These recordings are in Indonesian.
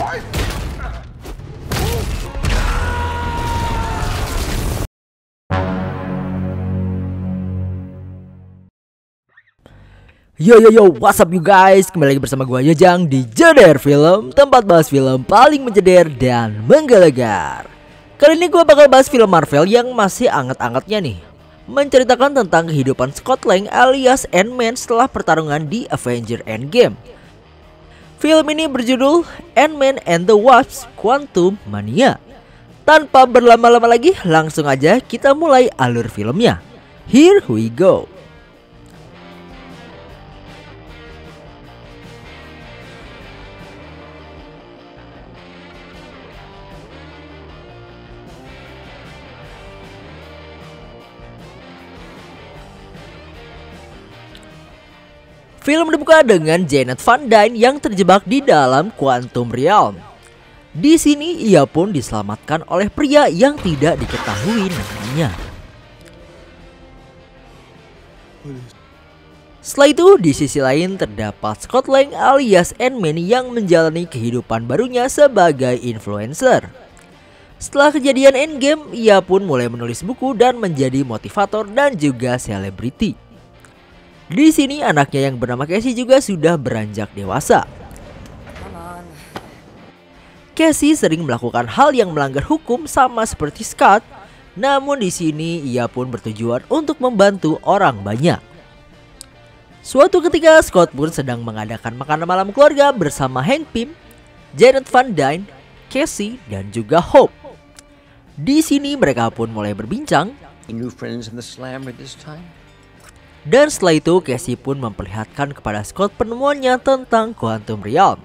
Yo, what's up you guys? Kembali lagi bersama gua Yojang di Jeder Film, tempat bahas film paling menjeder dan menggelegar. Kali ini gua bakal bahas film Marvel yang masih anget-angetnya nih, menceritakan tentang kehidupan Scott Lang alias Ant-Man setelah pertarungan di Avengers Endgame. Film ini berjudul Ant-Man and the Wasp: Quantumania. Tanpa berlama-lama lagi, langsung aja kita mulai alur filmnya. Here we go. Film dibuka dengan Janet Van Dyne yang terjebak di dalam Quantum Realm. Di sini ia pun diselamatkan oleh pria yang tidak diketahui namanya. Setelah itu di sisi lain terdapat Scott Lang alias Ant-Man yang menjalani kehidupan barunya sebagai influencer. Setelah kejadian Endgame, ia pun mulai menulis buku dan menjadi motivator dan juga selebriti. Di sini anaknya yang bernama Cassie juga sudah beranjak dewasa. Cassie sering melakukan hal yang melanggar hukum sama seperti Scott, namun di sini ia pun bertujuan untuk membantu orang banyak. Suatu ketika Scott pun sedang mengadakan makan malam keluarga bersama Hank Pym, Janet Van Dyne, Cassie dan juga Hope. Di sini mereka pun mulai berbincang. Dan setelah itu Cassie pun memperlihatkan kepada Scott penemuannya tentang Quantum Realm.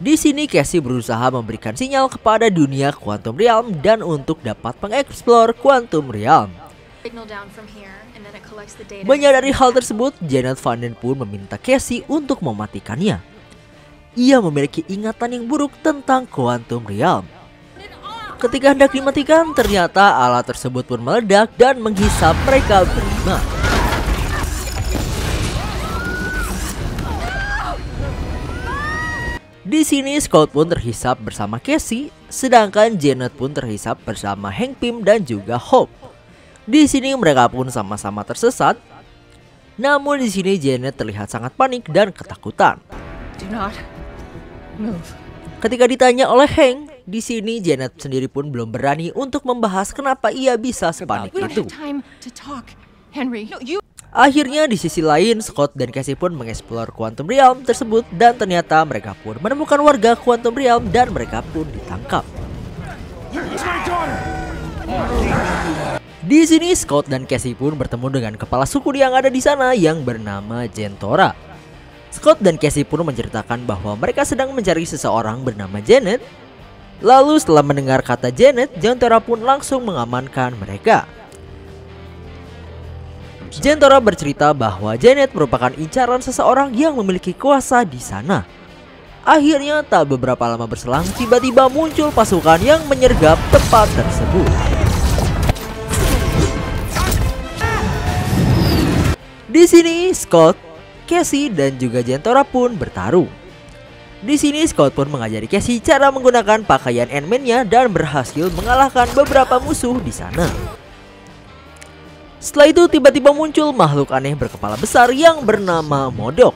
Di sini Cassie berusaha memberikan sinyal kepada dunia Quantum Realm dan untuk dapat mengeksplor Quantum Realm. Menyadari hal tersebut, Janet Van Dyne pun meminta Cassie untuk mematikannya. Ia memiliki ingatan yang buruk tentang Quantum Realm. Ketika hendak dimatikan, ternyata alat tersebut pun meledak dan menghisap mereka berlima. Di sini Scott pun terhisap bersama Cassie, sedangkan Janet pun terhisap bersama Hank Pym dan juga Hope. Di sini mereka pun sama-sama tersesat. Namun di sini Janet terlihat sangat panik dan ketakutan. Ketika ditanya oleh Hank, di sini Janet sendiri pun belum berani untuk membahas kenapa ia bisa sepanik itu. Akhirnya di sisi lain Scott dan Cassie pun mengeksplor Quantum Realm tersebut dan ternyata mereka pun menemukan warga Quantum Realm dan mereka pun ditangkap. Di sini Scott dan Cassie pun bertemu dengan kepala suku yang ada di sana yang bernama Jentora. Scott dan Cassie pun menceritakan bahwa mereka sedang mencari seseorang bernama Janet. Lalu setelah mendengar kata Janet, Jentora pun langsung mengamankan mereka. Jentora bercerita bahwa Janet merupakan incaran seseorang yang memiliki kuasa di sana. Akhirnya tak beberapa lama berselang, tiba-tiba muncul pasukan yang menyergap tempat tersebut. Di sini Scott, Cassie dan juga Jentora pun bertarung. Di sini Scott pun mengajari Cassie cara menggunakan pakaian Ant-Man-nya dan berhasil mengalahkan beberapa musuh di sana. Setelah itu tiba-tiba muncul makhluk aneh berkepala besar yang bernama Modok.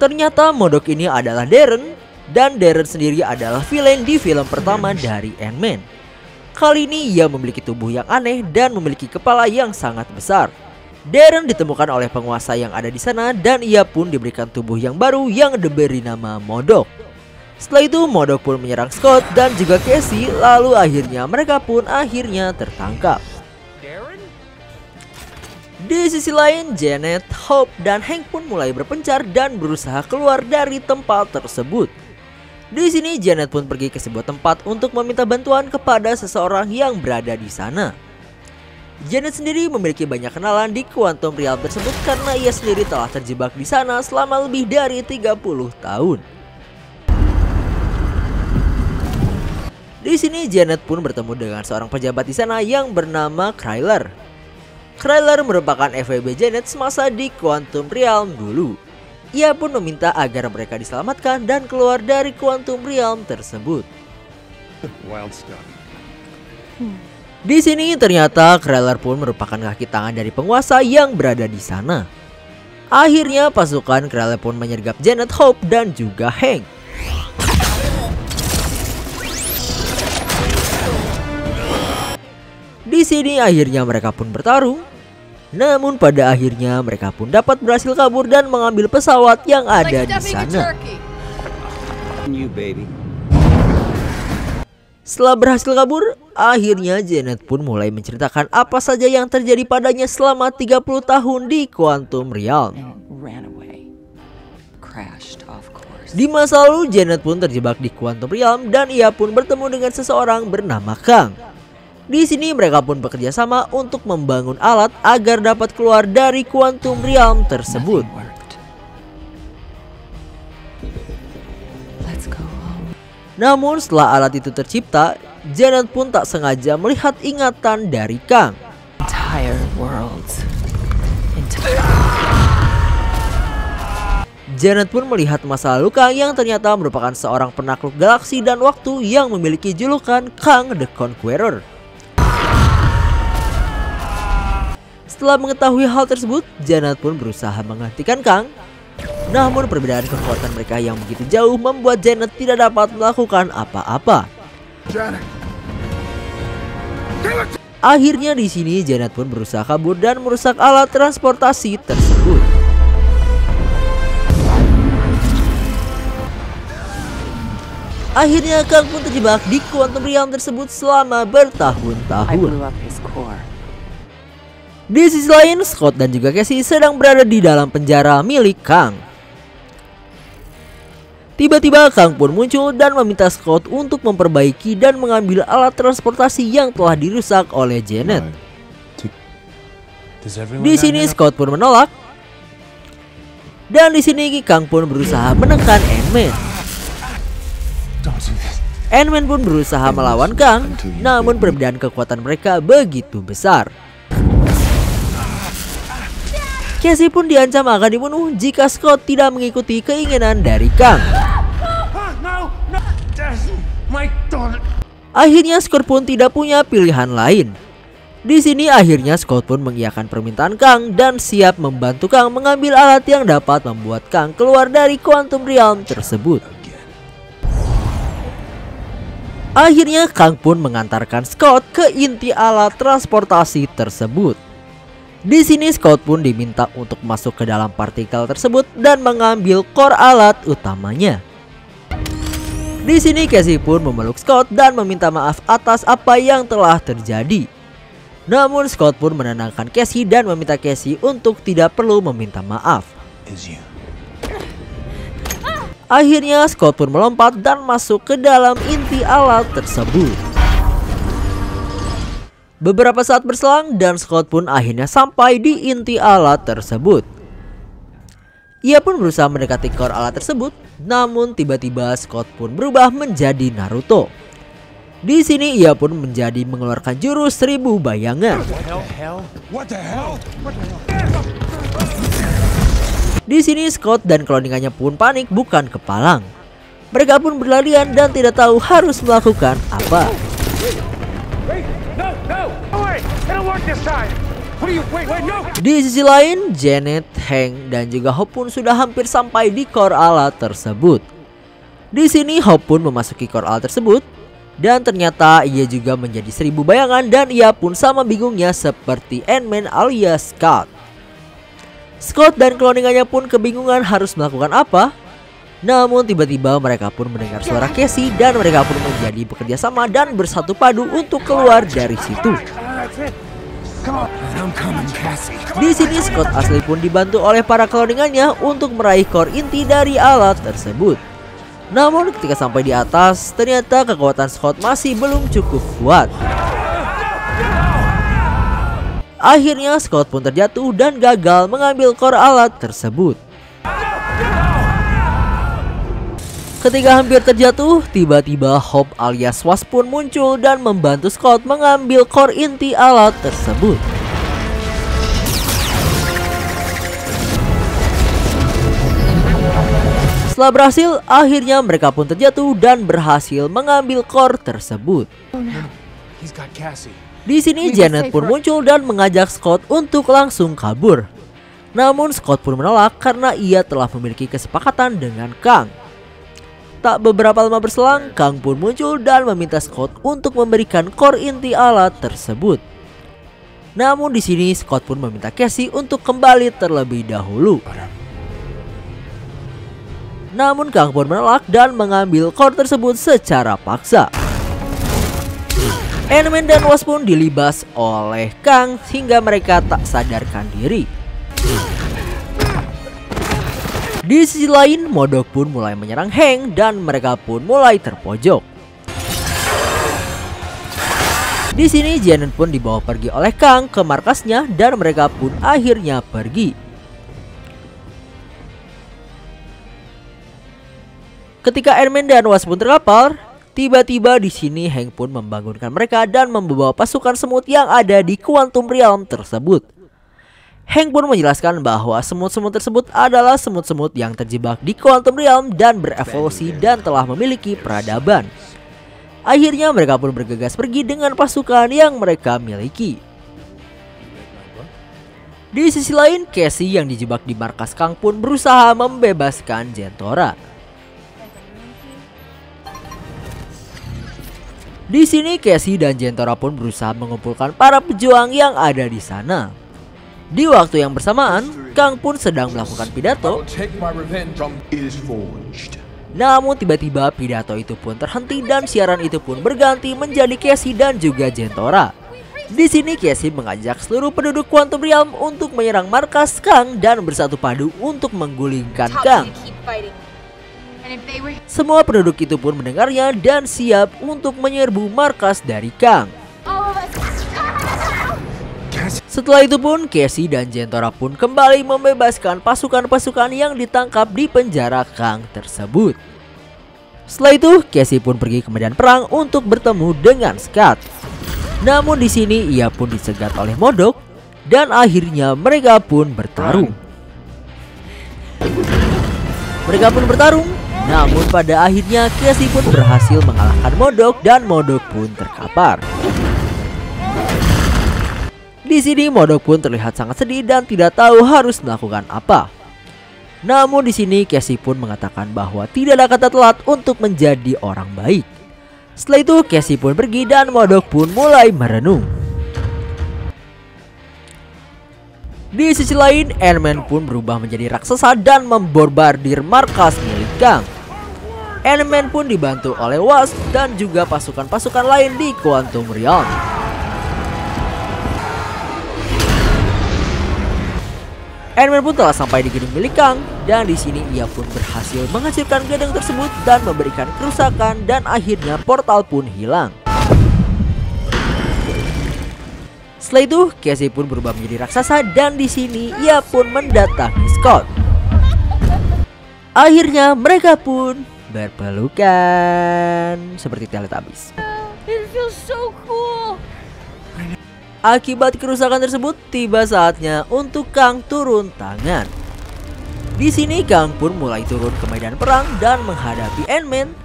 Ternyata Modok ini adalah Darren, dan Darren sendiri adalah villain di film pertama dari Ant-Man. Kali ini ia memiliki tubuh yang aneh dan memiliki kepala yang sangat besar. Darren ditemukan oleh penguasa yang ada di sana dan ia pun diberikan tubuh yang baru yang diberi nama Modok. Setelah itu Modok pun menyerang Scott dan juga Cassie, lalu akhirnya mereka pun tertangkap. Di sisi lain Janet, Hope dan Hank pun mulai berpencar dan berusaha keluar dari tempat tersebut. Di sini Janet pun pergi ke sebuah tempat untuk meminta bantuan kepada seseorang yang berada di sana. Janet sendiri memiliki banyak kenalan di Quantum Realm tersebut karena ia sendiri telah terjebak di sana selama lebih dari 30 tahun. Di sini Janet pun bertemu dengan seorang pejabat di sana yang bernama Kryler. Kryler merupakan FWB Janet semasa di Quantum Realm dulu. Ia pun meminta agar mereka diselamatkan dan keluar dari Quantum Realm tersebut. Wild stuff. Di sini ternyata Kryler pun merupakan kaki tangan dari penguasa yang berada di sana. Akhirnya pasukan Kryler pun menyergap Janet, Hope, dan juga Hank. Di sini akhirnya mereka pun bertarung. Namun pada akhirnya mereka pun dapat berhasil kabur dan mengambil pesawat yang ada di sana. Setelah berhasil kabur, akhirnya Janet pun mulai menceritakan apa saja yang terjadi padanya selama 30 tahun di Quantum Realm. Di masa lalu, Janet pun terjebak di Quantum Realm dan ia pun bertemu dengan seseorang bernama Kang. Di sini mereka pun bekerja sama untuk membangun alat agar dapat keluar dari Quantum Realm tersebut. Namun setelah alat itu tercipta, Janet pun tak sengaja melihat ingatan dari Kang. Janet pun melihat masa lalu Kang yang ternyata merupakan seorang penakluk galaksi dan waktu yang memiliki julukan Kang the Conqueror. Setelah mengetahui hal tersebut, Janet pun berusaha menghentikan Kang. Namun perbedaan kekuatan mereka yang begitu jauh membuat Janet tidak dapat melakukan apa-apa. Akhirnya di sini Janet pun berusaha kabur dan merusak alat transportasi tersebut. Akhirnya Kang pun terjebak di Quantum Realm tersebut selama bertahun-tahun. Di sisi lain, Scott dan juga Cassie sedang berada di dalam penjara milik Kang. Tiba-tiba Kang pun muncul dan meminta Scott untuk memperbaiki dan mengambil alat transportasi yang telah dirusak oleh Janet. Di sini Scott pun menolak. Dan di sini Kang pun berusaha menekan Ant-Man. Ant-Man pun berusaha melawan Kang, namun perbedaan kekuatan mereka begitu besar. Cassie pun diancam akan dibunuh jika Scott tidak mengikuti keinginan dari Kang. Akhirnya Scott pun tidak punya pilihan lain. Di sini akhirnya Scott pun mengiyakan permintaan Kang dan siap membantu Kang mengambil alat yang dapat membuat Kang keluar dari Quantum Realm tersebut. Akhirnya Kang pun mengantarkan Scott ke inti alat transportasi tersebut. Di sini Scott pun diminta untuk masuk ke dalam partikel tersebut dan mengambil core alat utamanya. Di sini Cassie pun memeluk Scott dan meminta maaf atas apa yang telah terjadi. Namun Scott pun menenangkan Cassie dan meminta Cassie untuk tidak perlu meminta maaf. Akhirnya Scott pun melompat dan masuk ke dalam inti alat tersebut. Beberapa saat berselang dan Scott pun akhirnya sampai di inti alat tersebut. Ia pun berusaha mendekati core alat tersebut, namun tiba-tiba Scott pun berubah menjadi Naruto. Di sini ia pun menjadi mengeluarkan jurus 1000 bayangan. Di sini Scott dan cloningannya pun panik bukan kepalang. Mereka pun berlarian dan tidak tahu harus melakukan apa. Di sisi lain, Janet, Hank, dan juga Hope pun sudah hampir sampai di core alat tersebut. Di sini Hope pun memasuki core alat tersebut dan ternyata ia juga menjadi 1000 bayangan dan ia pun sama bingungnya seperti Ant-Man alias Scott. Scott dan cloningannya pun kebingungan harus melakukan apa. Namun tiba-tiba mereka pun mendengar suara Cassie dan mereka pun menjadi bekerja sama dan bersatu padu untuk keluar dari situ. Di sini Scott asli pun dibantu oleh para cloningannya untuk meraih core inti dari alat tersebut. Namun ketika sampai di atas, ternyata kekuatan Scott masih belum cukup kuat. Akhirnya Scott pun terjatuh dan gagal mengambil core alat tersebut. Ketika hampir terjatuh, tiba-tiba Hope alias Wasp pun muncul dan membantu Scott mengambil core inti alat tersebut. Setelah berhasil, akhirnya mereka pun terjatuh dan berhasil mengambil core tersebut. He's got Cassie. Di sini Janet pun muncul dan mengajak Scott untuk langsung kabur. Namun Scott pun menolak karena ia telah memiliki kesepakatan dengan Kang. Tak beberapa lama berselang, Kang pun muncul dan meminta Scott untuk memberikan core inti alat tersebut. Namun di sini Scott pun meminta Cassie untuk kembali terlebih dahulu. Namun Kang pun menolak dan mengambil core tersebut secara paksa. Ant-Man dan Wasp pun dilibas oleh Kang hingga mereka tak sadarkan diri. Di sisi lain, MODOK pun mulai menyerang Hank dan mereka pun mulai terpojok. Di sini Janet pun dibawa pergi oleh Kang ke markasnya dan mereka pun akhirnya pergi. Ketika Ant-Man dan Wasp pun terkapar, tiba-tiba di sini Hank pun membangunkan mereka dan membawa pasukan semut yang ada di Quantum Realm tersebut. Hank pun menjelaskan bahwa semut-semut tersebut adalah semut-semut yang terjebak di Quantum Realm dan berevolusi dan telah memiliki peradaban. Akhirnya mereka pun bergegas pergi dengan pasukan yang mereka miliki. Di sisi lain, Cassie yang dijebak di markas Kang pun berusaha membebaskan Jentora. Di sini Cassie dan Jentora pun berusaha mengumpulkan para pejuang yang ada di sana. Di waktu yang bersamaan, Kang pun sedang melakukan pidato. Namun tiba-tiba pidato itu pun terhenti dan siaran itu pun berganti menjadi Cassie dan juga Jentora. Di sini Cassie mengajak seluruh penduduk Quantum Realm untuk menyerang markas Kang dan bersatu padu untuk menggulingkan Kang. Semua penduduk itu pun mendengarnya dan siap untuk menyerbu markas dari Kang. Setelah itu pun Cassie dan Jentora pun kembali membebaskan pasukan-pasukan yang ditangkap di penjara Kang tersebut. Setelah itu Cassie pun pergi ke medan perang untuk bertemu dengan Scott. Namun di sini ia pun dicegat oleh MODOK dan akhirnya mereka pun bertarung. Namun pada akhirnya Cassie pun berhasil mengalahkan MODOK dan MODOK pun terkapar. Di sini MODOK pun terlihat sangat sedih dan tidak tahu harus melakukan apa. Namun di sini Cassie pun mengatakan bahwa tidak ada kata telat untuk menjadi orang baik. Setelah itu Cassie pun pergi dan MODOK pun mulai merenung. Di sisi lain, Ant-Man pun berubah menjadi raksasa dan membombardir markas milik Kang. Ant-Man pun dibantu oleh Wasp dan juga pasukan-pasukan lain di Quantum Realm. Ant-Man pun telah sampai di gedung milik Kang dan di sini ia pun berhasil menghancurkan gedung tersebut dan memberikan kerusakan dan akhirnya portal pun hilang. Setelah itu Cassie pun berubah menjadi raksasa dan di sini ia pun mendatangi Scott. Akhirnya mereka pun berpelukan seperti Teletubbies. It feels so cool. Akibat kerusakan tersebut, tiba saatnya untuk Kang turun tangan. Di sini Kang pun mulai turun ke medan perang dan menghadapi Ant-Man,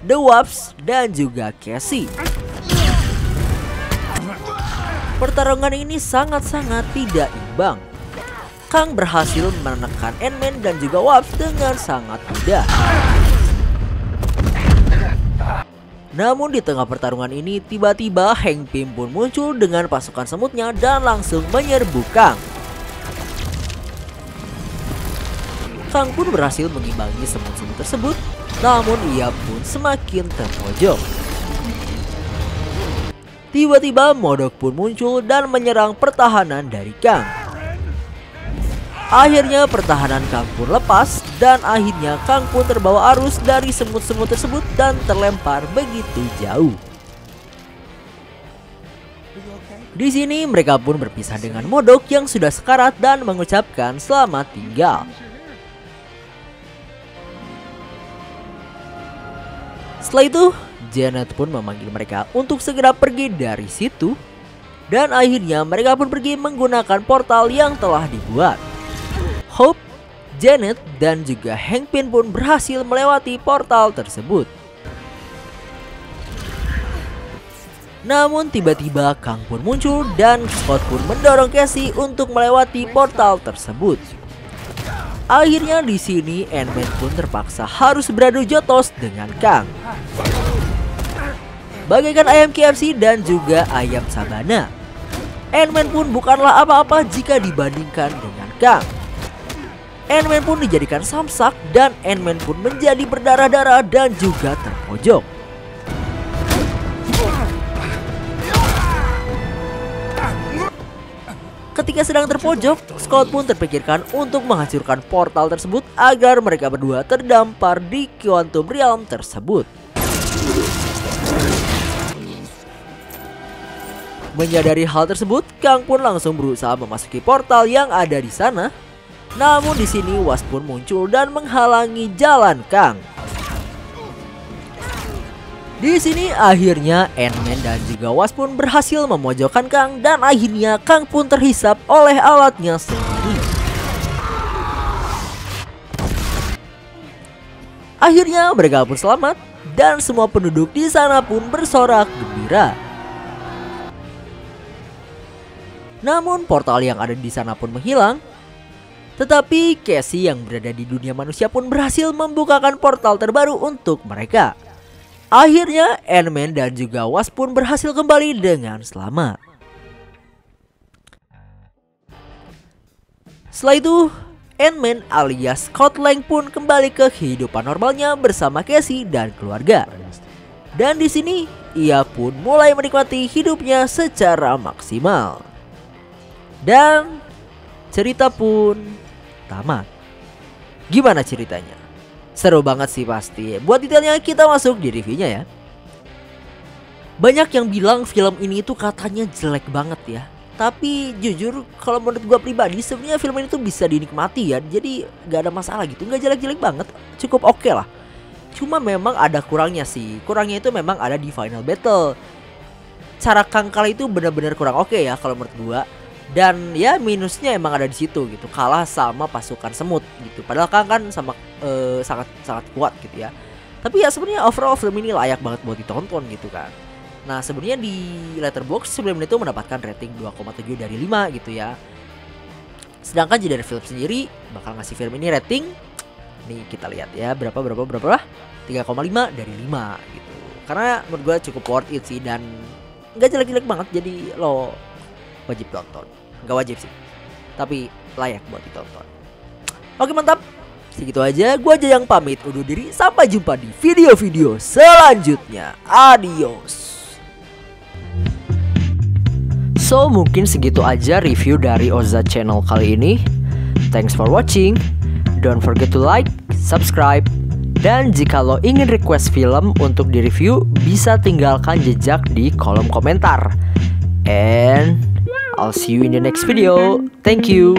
The Wasp, dan juga Cassie. Pertarungan ini sangat-sangat tidak imbang. Kang berhasil menekan Ant-Man dan juga Wasp dengan sangat mudah. Namun di tengah pertarungan ini tiba-tiba Hank Pym pun muncul dengan pasukan semutnya dan langsung menyerbu Kang. Kang pun berhasil mengimbangi semut-semut tersebut, namun ia pun semakin terpojok. Tiba-tiba MODOK pun muncul dan menyerang pertahanan dari Kang. Akhirnya pertahanan Kang pun lepas dan akhirnya Kang pun terbawa arus dari semut-semut tersebut dan terlempar begitu jauh. Di sini mereka pun berpisah dengan MODOK yang sudah sekarat dan mengucapkan selamat tinggal. Setelah itu Janet pun memanggil mereka untuk segera pergi dari situ dan akhirnya mereka pun pergi menggunakan portal yang telah dibuat. Hope, Janet dan juga Hank Pym pun berhasil melewati portal tersebut. Namun tiba-tiba Kang pun muncul dan Scott pun mendorong Casey untuk melewati portal tersebut. Akhirnya di sini Ant-Man pun terpaksa harus beradu jotos dengan Kang. Bagaikan ayam KFC dan juga ayam sabana, Ant-Man pun bukanlah apa-apa jika dibandingkan dengan Kang. Ant-Man pun dijadikan samsak dan Ant-Man pun menjadi berdarah-darah dan juga terpojok. Ketika sedang terpojok, Scott pun terpikirkan untuk menghancurkan portal tersebut agar mereka berdua terdampar di Quantum Realm tersebut. Menyadari hal tersebut, Kang pun langsung berusaha memasuki portal yang ada di sana. Namun di sini Wasp pun muncul dan menghalangi jalan Kang. Di sini akhirnya Ant-Man dan juga Wasp pun berhasil memojokkan Kang dan akhirnya Kang pun terhisap oleh alatnya sendiri. Akhirnya mereka pun selamat dan semua penduduk di sana pun bersorak gembira. Namun portal yang ada di sana pun menghilang. Tetapi Casey yang berada di dunia manusia pun berhasil membukakan portal terbaru untuk mereka. Akhirnya Ant-Man dan juga Wasp pun berhasil kembali dengan selamat. Setelah itu Ant-Man alias Scott Lang pun kembali ke kehidupan normalnya bersama Casey dan keluarga. Dan di sini ia pun mulai menikmati hidupnya secara maksimal. Dan cerita pun tamat. Gimana ceritanya? Seru banget sih pasti. Buat detailnya kita masuk di reviewnya ya. Banyak yang bilang film ini tuh katanya jelek banget ya. Tapi jujur kalau menurut gua pribadi sebenarnya film ini tuh bisa dinikmati ya. Jadi gak ada masalah gitu, gak jelek-jelek banget, cukup oke lah. Cuma memang ada kurangnya sih. Kurangnya itu memang ada di final battle. Cara Kang kala itu benar-benar kurang oke ya kalau menurut gua. Dan ya minusnya emang ada di situ gitu, kalah sama pasukan semut gitu. Padahal Kang kan sama sangat kuat gitu ya. Tapi ya sebenarnya overall film ini layak banget buat ditonton gitu kan. Nah sebenarnya di Letterboxd film itu mendapatkan rating 2,7 dari 5 gitu ya. Sedangkan Jeder Film sendiri bakal ngasih film ini rating, nih kita lihat ya, berapa 3,5 dari 5 gitu. Karena menurut gue cukup worth it sih dan gak jelek-jelek banget, jadi lo wajib tonton. Gak wajib sih, tapi layak buat ditonton. Oke mantap, segitu aja. Gua aja yang pamit undur diri. Sampai jumpa di video-video selanjutnya. Adios. So mungkin segitu aja review dari Oza Channel kali ini. Thanks for watching. Don't forget to like, subscribe. Dan jika lo ingin request film untuk direview, bisa tinggalkan jejak di kolom komentar. And I'll see you in the next video. Thank you.